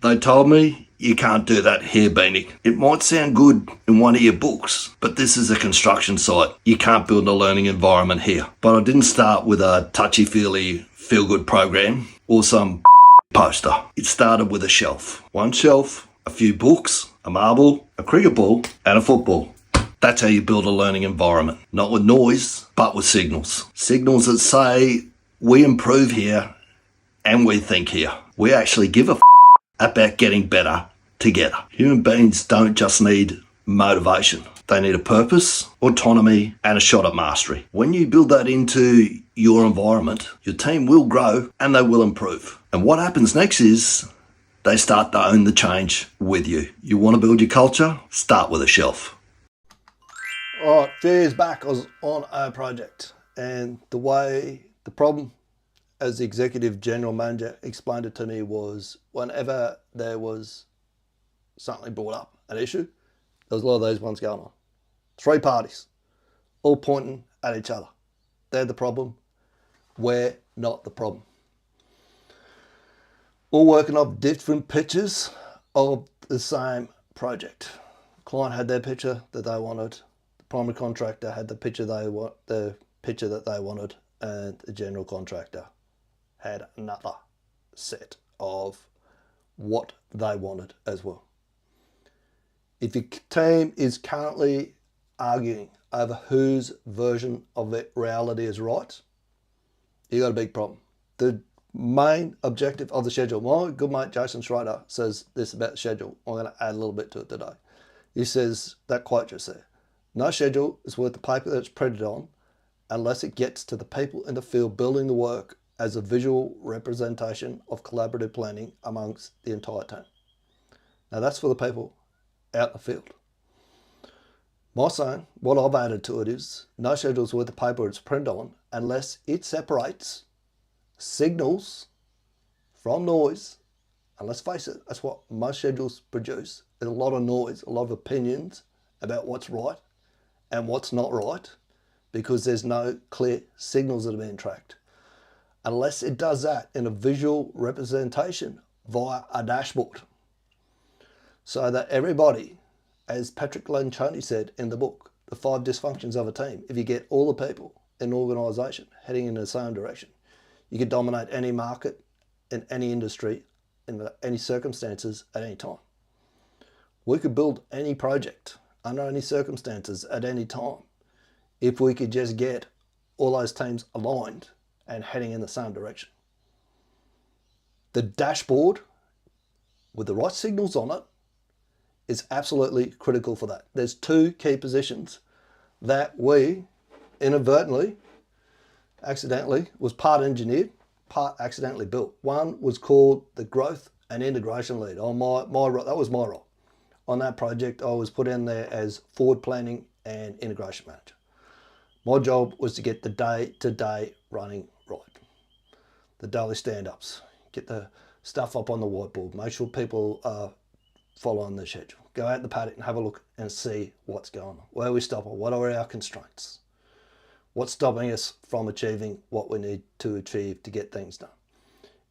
They told me you can't do that here, Beanie. It might sound good in one of your books, but this is a construction site. You can't build a learning environment here. But I didn't start with a touchy-feely feel-good program or some poster. It started with a shelf. One shelf, a few books, a marble, a cricket ball, and a football. That's how you build a learning environment. Not with noise, but with signals. Signals that say, we improve here and we think here. We actually give a about getting better together. Human beings don't just need motivation. They need a purpose, autonomy, and a shot at mastery. When you build that into your environment, your team will grow and they will improve. And what happens next is they start to own the change with you. You want to build your culture? Start with a shelf. All right, a few years back, I was on a project, and the problem, as the executive general manager explained it to me, was whenever there was something brought up, an issue, there was a lot of those ones going on. 3 parties, all pointing at each other. They're the problem. We're not the problem. All working off different pictures of the same project. The client had their picture that they wanted. The primary contractor had the picture that they wanted, and the general contractor had another set of what they wanted as well. If your team is currently arguing over whose version of the reality is right, you got a big problem. The main objective of the schedule, my good mate Jason Schrader says this about the schedule. I'm going to add a little bit to it today. He says, that quote just there, no schedule is worth the paper that it's printed on unless it gets to the people in the field building the work as a visual representation of collaborative planning amongst the entire team. Now that's for the people out in the field. My saying, what I've added to it is, no schedule is worth the paper it's printed on unless it separates signals from noise. And let's face it, that's what most schedules produce. There's a lot of noise, a lot of opinions about what's right and what's not right, because there's no clear signals that are being tracked. Unless it does that in a visual representation via a dashboard, so that everybody, as Patrick Lencioni said in the book, The 5 Dysfunctions of a Team, if you get all the people in an organisation heading in the same direction, you can dominate any market in any industry, in any circumstances at any time. We could build any project under any circumstances at any time if we could just get all those teams aligned and heading in the same direction. The dashboard with the right signals on it is absolutely critical for that. There's 2 key positions that we inadvertently, accidentally, was part engineered, part accidentally built. One was called the growth and integration lead. On that was my role. On that project, I was put in there as forward planning and integration manager. My job was to get the day-to-day running right. The daily stand-ups, get the stuff up on the whiteboard, make sure people are following the schedule. Go out the paddock and have a look and see what's going on. Where are we stopping? What are our constraints? What's stopping us from achieving what we need to achieve to get things done?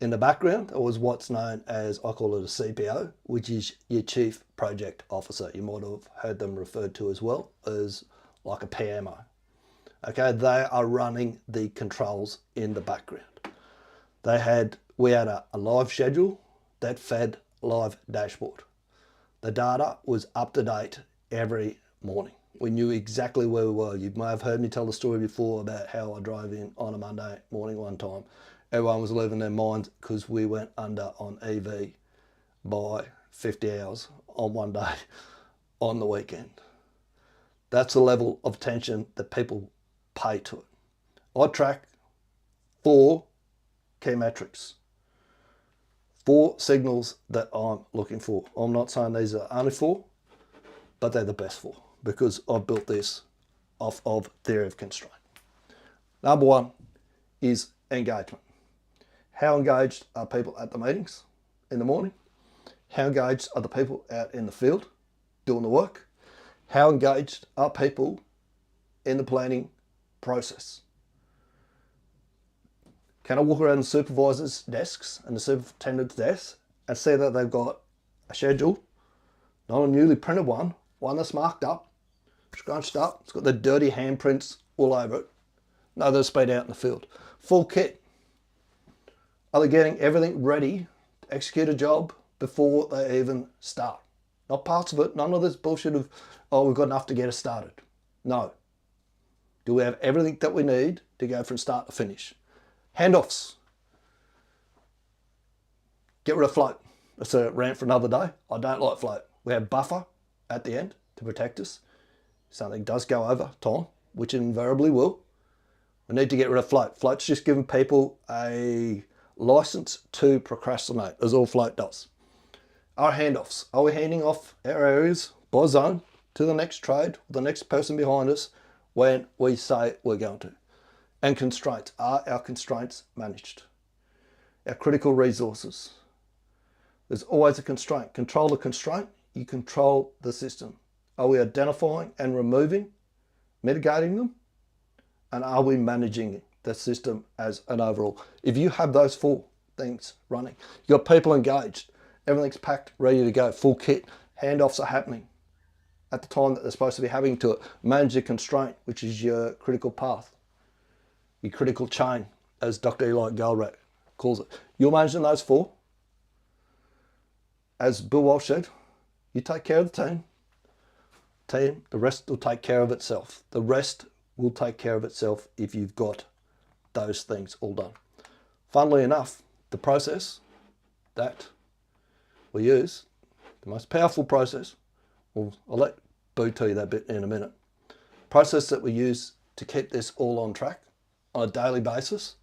In the background, there was what's known as, I call it a CPO, which is your Chief Project Officer. You might have heard them referred to as well as like a PMO. Okay, they are running the controls in the background. We had a live schedule that fed live dashboard. The data was up to date every morning. We knew exactly where we were. You may have heard me tell the story before about how I drove in on a Monday morning one time. Everyone was losing their minds because we went under on EV by 50 hours on one day on the weekend. That's the level of attention that people pay to it. I track 4 key metrics, 4 signals that I'm looking for. I'm not saying these are only 4, but they're the best 4 because I built this off of theory of constraint. Number 1 is engagement. How engaged are people at the meetings in the morning? How engaged are the people out in the field doing the work? How engaged are people in the planning process? Can I walk around the supervisor's desks and the superintendent's desks and see that they've got a schedule, not a newly printed one that's marked up, scrunched up, it's got the dirty handprints all over it. No, they're splayed out in the field. Full kit. Are they getting everything ready to execute a job before they even start? Not parts of it, none of this bullshit of, oh, we've got enough to get us started. No. Do we have everything that we need to go from start to finish? Handoffs. Get rid of float. That's a rant for another day. I don't like float. We have buffer at the end to protect us. If something does go over time, which it invariably will, we need to get rid of float. Float's just giving people a license to procrastinate, as all float does. Our handoffs. Are we handing off our areas by zone to the next trade, the next person behind us, when we say we're going to? And constraints. Are our constraints managed? Our critical resources. There's always a constraint. Control the constraint, you control the system. Are we identifying and removing, mitigating them? And are we managing the system as an overall? If you have those four things running, you've got people engaged, everything's packed, ready to go, full kit, handoffs are happening at the time that they're supposed to be having to it. Manage the constraint, which is your critical path, your critical chain, as Dr. Eli Goldratt calls it. You're managing those four. As Bill Walsh said, you take care of the team, the rest will take care of itself. The rest will take care of itself if you've got those things all done. Funnily enough, the process that we use, the most powerful process, well, I'll let Boo tell you that bit in a minute, process that we use to keep this all on track on a daily basis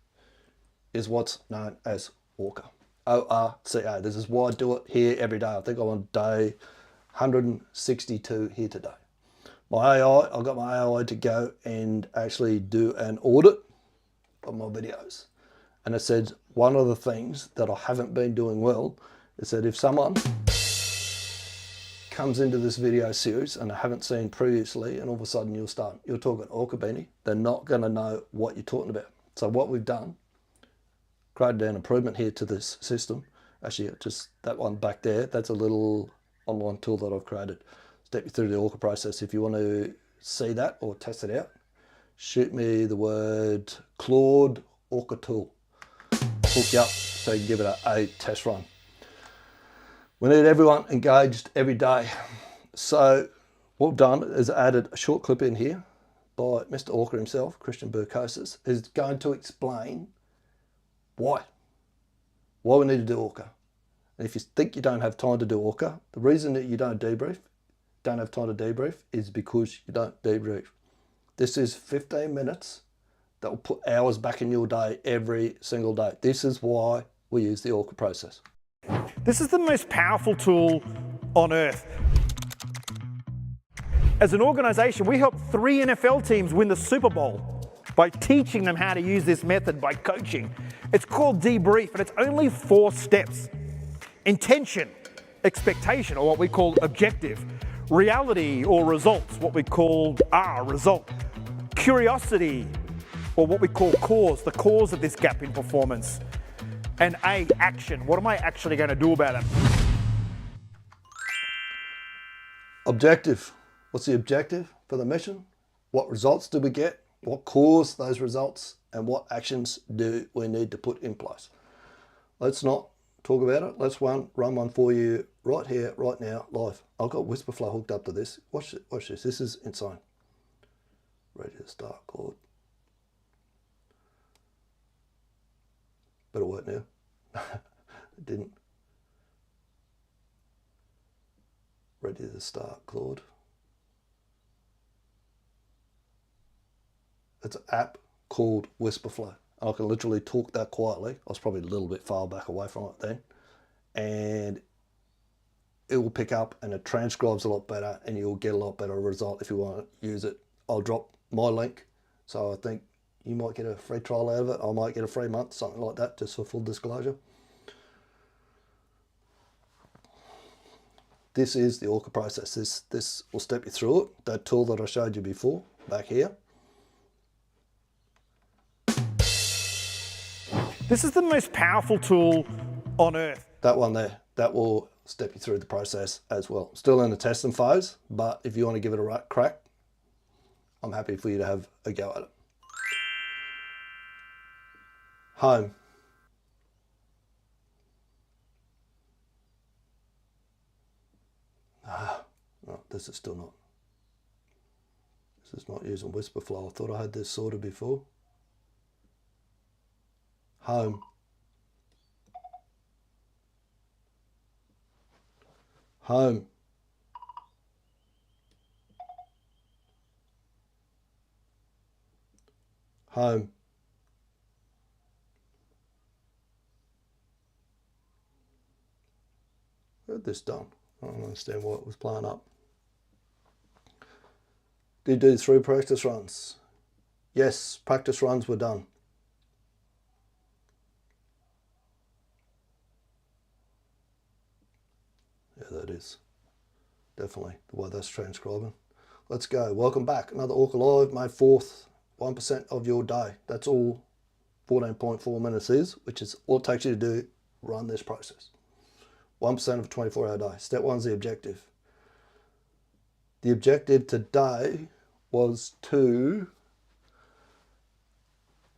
is what's known as ORCA. ORCA. This is why I do it here every day. I think I'm on day 162 here today. My AI, I've got my AI to go and actually do an audit of my videos. And it said one of the things that I haven't been doing well is that if someone comes into this video series and I haven't seen previously, and all of a sudden you're talking ORCA Beanie, they're not going to know what you're talking about. So what we've done, created an improvement here to this system. Actually, just that one back there, that's a little online tool that I've created. Step you through the ORCA process. If you want to see that or test it out, shoot me the word Claude ORCA tool. Hook you up so you can give it a test run. We need everyone engaged every day. So what we've done is added a short clip in here by Mr. ORCA himself, Christian Burkosis, is going to explain why we need to do ORCA. And if you think you don't have time to do ORCA, the reason that you don't have time to debrief, is because you don't debrief. This is 15 minutes that will put hours back in your day every single day. This is why we use the ORCA process. This is the most powerful tool on earth. As an organization, we helped 3 NFL teams win the Super Bowl by teaching them how to use this method by coaching. It's called debrief, and it's only 4 steps. Intention, expectation, or what we call objective. Reality or results, what we call result. Curiosity, or what we call cause, the cause of this gap in performance. And action, what am I actually going to do about it? Objective, what's the objective for the mission? What results do we get? What caused those results? And what actions do we need to put in place? Let's not talk about it. Let's run one for you right here, right now, live. I've got Whisperflow hooked up to this. Watch this. This is insane. Ready to start, Claude. Better work now. It didn't. Ready to start, Claude. It's an app called Whisperflow. I can literally talk that quietly. I was probably a little bit far back away from it then. And it will pick up and it transcribes a lot better and you'll get a lot better result if you want to use it. I'll drop my link. So I think you might get a free trial out of it. I might get a free month, something like that, just for full disclosure. This is the ORCA process. This will step you through it. That tool that I showed you before, back here. This is the most powerful tool on earth. That one there, that will step you through the process as well. Still in the testing phase, but if you want to give it a right crack, I'm happy for you to have a go at it. Home. No, this is still not. This is not using whisper flow. I thought I had this sorted before. Home. Home. Home. Got this done. I don't understand why it was playing up. Did you do 3 practice runs? Yes, practice runs were done. Yeah, that is definitely the way that's transcribing. Let's go. Welcome back. Another ORCA Live, May 4th, 1% of your day. That's all 14.4 minutes is, which is all it takes you to do, run this process. 1% of a 24-hour day. Step 1 is the objective. The objective today was to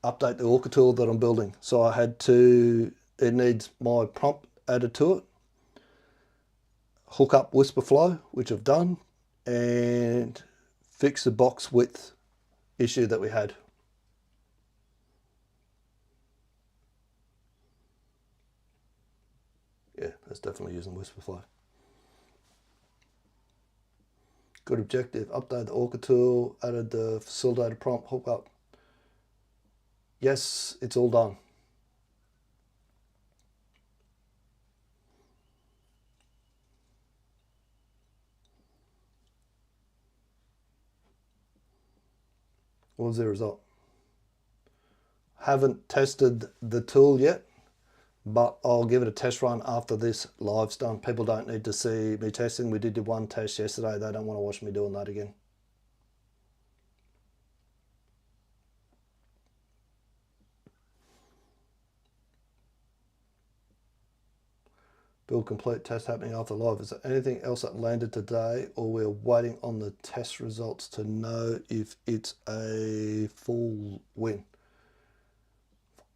update the ORCA tool that I'm building. So I had to, it needs my prompt added to it, hook up whisper flow, which I've done, and fix the box width issue that we had. Yeah, that's definitely using whisper flow. Good objective. Update the ORCA tool, added the facilitator prompt, hook up. Yes, it's all done. What was the result? Haven't tested the tool yet, but I'll give it a test run after this live's done. People don't need to see me testing. We did 1 test yesterday. They don't want to watch me doing that again. Build complete, test happening after live. Is there anything else that landed today, or we're waiting on the test results to know if it's a full win?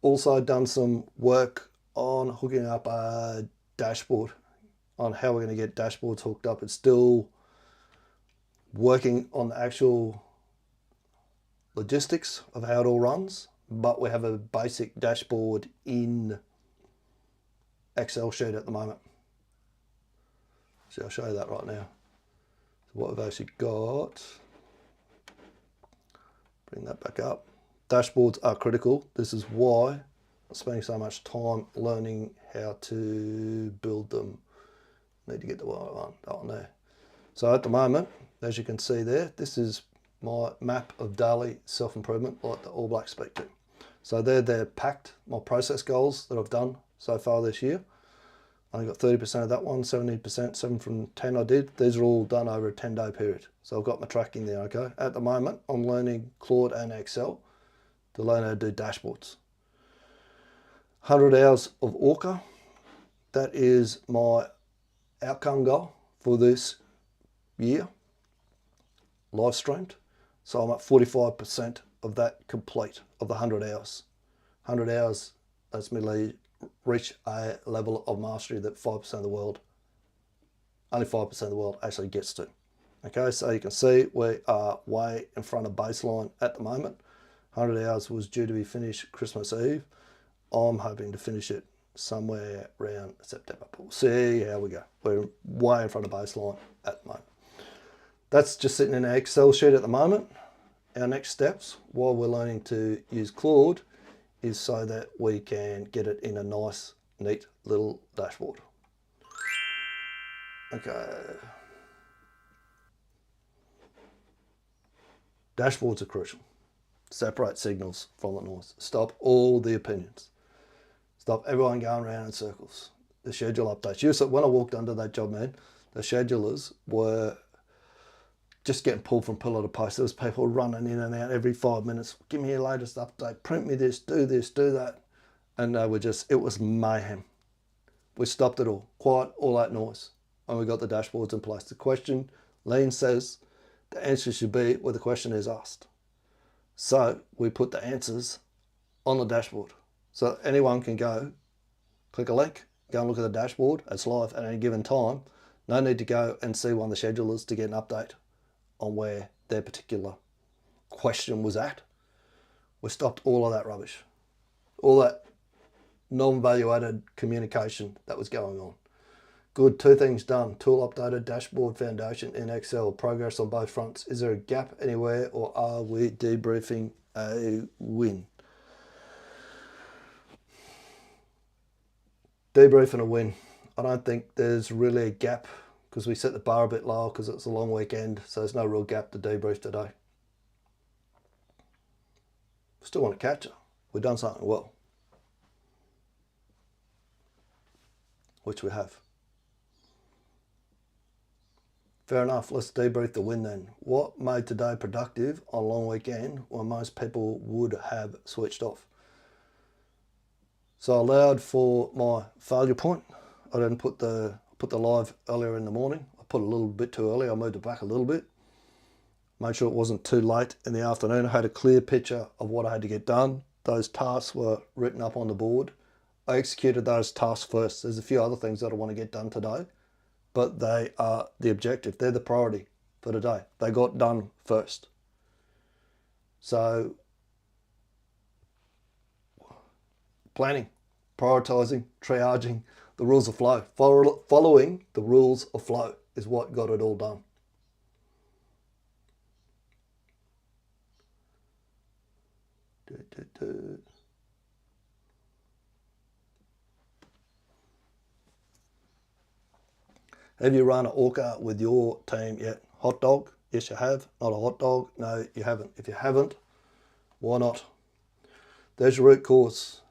Also done some work on hooking up a dashboard, on how we're going to get dashboards hooked up. It's still working on the actual logistics of how it all runs, but we have a basic dashboard in Excel sheet at the moment. So I'll show you that right now. So what we've actually got, bring that back up. Dashboards are critical. This is why I'm spending so much time learning how to build them. Need to get the right one, that one there. So at the moment, as you can see there, this is my map of daily self-improvement, like the All Blacks speak to. So they're packed, my process goals that I've done so far this year. I only got 30% of that one, 70%, 7 from 10 I did. These are all done over a 10-day period. So I've got my tracking there, okay? At the moment, I'm learning Claude and Excel to learn how to do dashboards. 100 hours of ORCA. That is my outcome goal for this year, live streamed. So I'm at 45% of that complete, of the 100 hours. 100 hours, that's me reach a level of mastery that 5% of the world, only 5% of the world actually gets to. Okay, so you can see we are way in front of baseline at the moment. 100 hours was due to be finished Christmas Eve. I'm hoping to finish it somewhere around September. But we'll see how we go. We're way in front of baseline at the moment. That's just sitting in our Excel sheet at the moment. Our next steps, while we're learning to use Claude, is so that we can get it in a nice, neat little dashboard. Okay. Dashboards are crucial. Separate signals from the noise. Stop all the opinions. Stop everyone going around in circles. The schedule updates. When I walked under that job, man, the schedulers were just getting pulled from pillar to post. There was people running in and out every 5 minutes. Give me your latest update. Print me this, do that. And they were just, it was mayhem. We stopped it all, quiet all that noise, and we got the dashboards in place. The question, Lean says, the answer should be where the question is asked. So we put the answers on the dashboard. So anyone can go, click a link, go and look at the dashboard. It's live at any given time. No need to go and see one of the schedulers to get an update on where their particular question was at. We stopped all of that rubbish, all that non-value added communication that was going on. Good, 2 things done. Tool updated, dashboard foundation in Excel, progress on both fronts. Is there a gap anywhere or are we debriefing a win? Debriefing a win. I don't think there's really a gap because we set the bar a bit lower because it's a long weekend, so there's no real gap to debrief today. Still want to catch her. We've done something well, which we have. Fair enough, let's debrief the win then. What made today productive on a long weekend when most people would have switched off? So I allowed for my failure point. I didn't put the live earlier in the morning. I put it a little bit too early. I moved it back a little bit. Made sure it wasn't too late in the afternoon. I had a clear picture of what I had to get done. Those tasks were written up on the board. I executed those tasks first. There's a few other things that I want to get done today, but they are the objective. They're the priority for today. They got done first. So planning, prioritizing, triaging, the rules of flow. Following the rules of flow is what got it all done. Have you run an ORCA with your team yet? Hot dog? Yes, you have. Not a hot dog? No, you haven't. If you haven't, why not? There's your root cause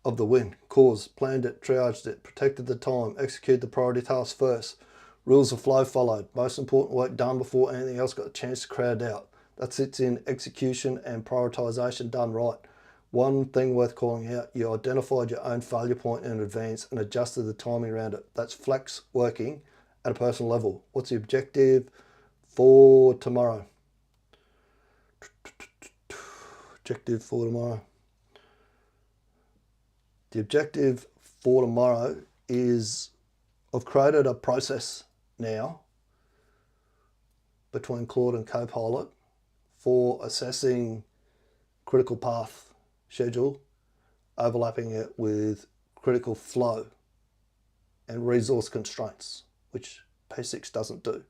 of the win. Cause, planned it, triaged it, protected the time, executed the priority task first. Rules of flow followed. Most important work done before anything else got a chance to crowd out. That sits in execution and prioritization done right. One thing worth calling out, you identified your own failure point in advance and adjusted the timing around it. That's flex working at a personal level. What's the objective for tomorrow? Objective for tomorrow. The objective for tomorrow is I've created a process now between Claude and Copilot for assessing critical path schedule, overlapping it with critical flow and resource constraints, which P6 doesn't do.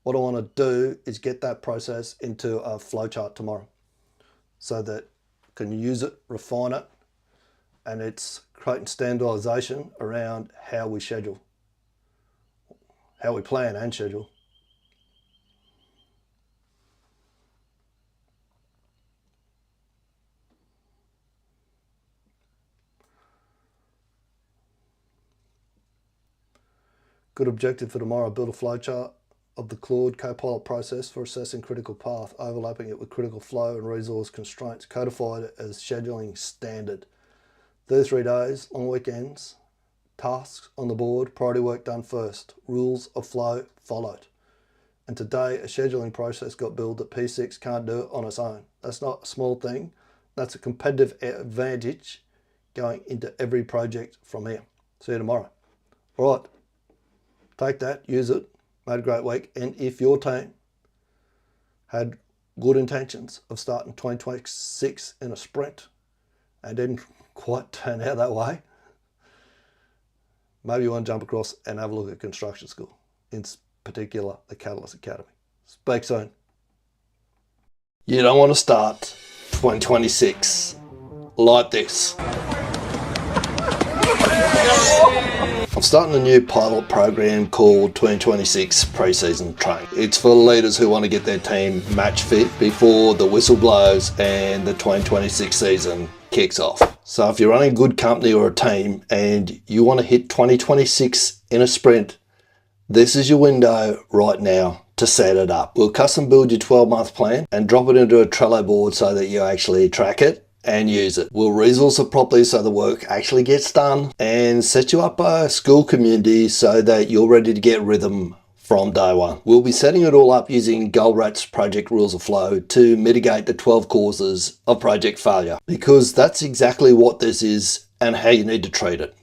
What I want to do is get that process into a flowchart tomorrow so that I can use it, refine it, and it's creating standardization around how we schedule, how we plan and schedule. Good objective for tomorrow, build a flowchart of the Claude Copilot process for assessing critical path, overlapping it with critical flow and resource constraints, codified it as scheduling standard. 33 days, long weekends, tasks on the board, priority work done first, rules of flow followed. And today a scheduling process got built that P6 can't do it on its own. That's not a small thing, that's a competitive advantage going into every project from here. See you tomorrow. All right. Take that, use it, made a great week. And if your team had good intentions of starting 2026 in a sprint and didn't quite turn out that way, maybe you want to jump across and have a look at construction school, in particular the Catalyst Academy. Speak soon. You don't want to start 2026 like this. I'm starting a new pilot program called 2026 Pre-Season Training. It's for leaders who want to get their team match fit before the whistle blows and the 2026 season kicks off. So if you're running a good company or a team and you want to hit 2026 in a sprint, this is your window right now to set it up. We'll custom build your 12-month plan and drop it into a Trello board so that you actually track it and use it. We'll resource it properly so the work actually gets done, and set you up a school community so that you're ready to get rhythm from day one. We'll be setting it all up using Goldrat's project rules of flow to mitigate the 12 causes of project failure, because that's exactly what this is and how you need to treat it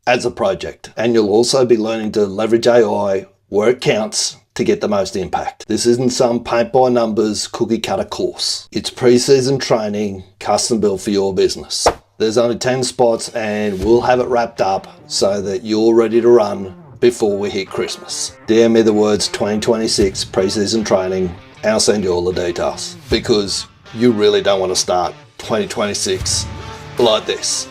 as a project. And you'll also be learning to leverage AI where it counts to get the most impact. This isn't some paint by numbers cookie cutter course. It's pre-season training custom built for your business. There's only 10 spots and we'll have it wrapped up so that you're ready to run before we hit Christmas. DM me the words 2026 pre-season training and I'll send you all the details, because you really don't want to start 2026 like this.